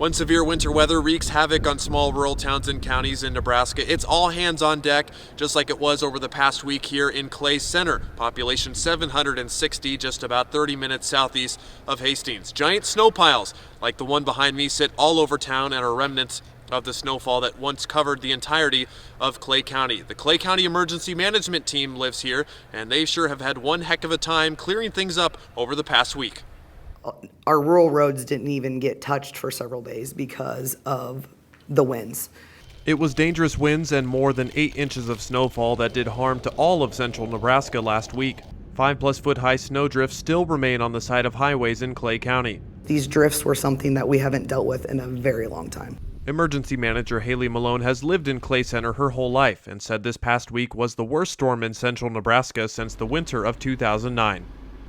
When severe winter weather wreaks havoc on small rural towns and counties in Nebraska, it's all hands on deck, just like it was over the past week here in Clay Center. Population 760, just about 30 minutes southeast of Hastings. Giant snow piles, like the one behind me, sit all over town and are remnants of the snowfall that once covered the entirety of Clay County. The Clay County Emergency Management Team lives here, and they sure have had one heck of a time clearing things up over the past week. Our rural roads didn't even get touched for several days because of the winds. It was dangerous winds and more than 8 inches of snowfall that did harm to all of central Nebraska last week. 5+ foot high snowdrifts still remain on the side of highways in Clay County. These drifts were something that we haven't dealt with in a very long time. Emergency manager Malone has lived in Clay Center her whole life and said this past week was the worst storm in central Nebraska since the winter of 2009.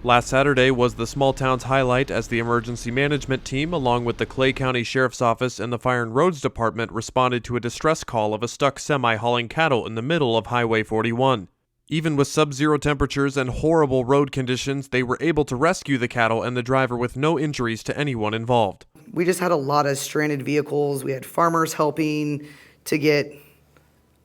Last Saturday was the small town's highlight as the emergency management team, along with the Clay County Sheriff's Office and the Fire and Roads Department, responded to a distress call of a stuck semi hauling cattle in the middle of Highway 41. Even with sub-zero temperatures and horrible road conditions, they were able to rescue the cattle and the driver with no injuries to anyone involved. We just had a lot of stranded vehicles. We had farmers helping to get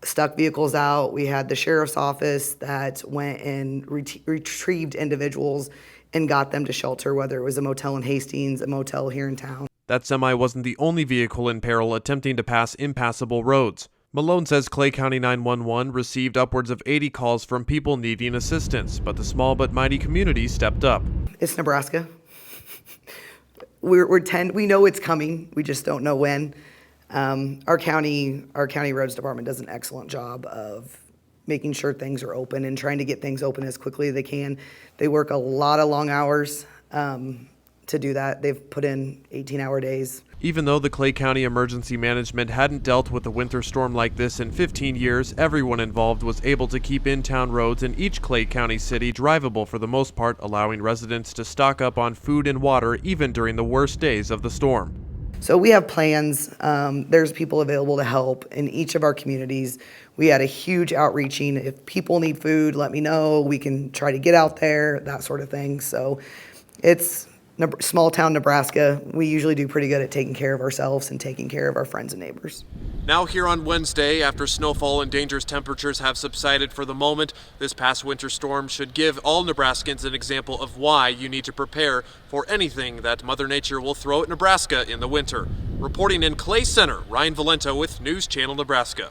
stuck vehicles out. We had the sheriff's office that went and retrieved individuals and got them to shelter, whether it was a motel in Hastings, a motel here in town. That semi wasn't the only vehicle in peril attempting to pass impassable roads. Malone says Clay County 911 received upwards of 80 calls from people needing assistance, but the small but mighty community stepped up. It's Nebraska. We know it's coming. We just don't know when. Our county roads department does an excellent job of making sure things are open and trying to get things open as quickly as they can. They work a lot of long hours to do that. They've put in 18-hour days. Even though the Clay County Emergency Management hadn't dealt with a winter storm like this in 15 years, everyone involved was able to keep in-town roads in each Clay County city drivable for the most part, allowing residents to stock up on food and water even during the worst days of the storm. So we have plans. There's people available to help in each of our communities. We had a huge outreaching. If people need food, let me know. We can try to get out there, that sort of thing. So it's small town Nebraska. We usually do pretty good at taking care of ourselves and taking care of our friends and neighbors. Now here on Wednesday, after snowfall and dangerous temperatures have subsided for the moment, this past winter storm should give all Nebraskans an example of why you need to prepare for anything that Mother Nature will throw at Nebraska in the winter. Reporting in Clay Center, Ryan Valento with News Channel Nebraska.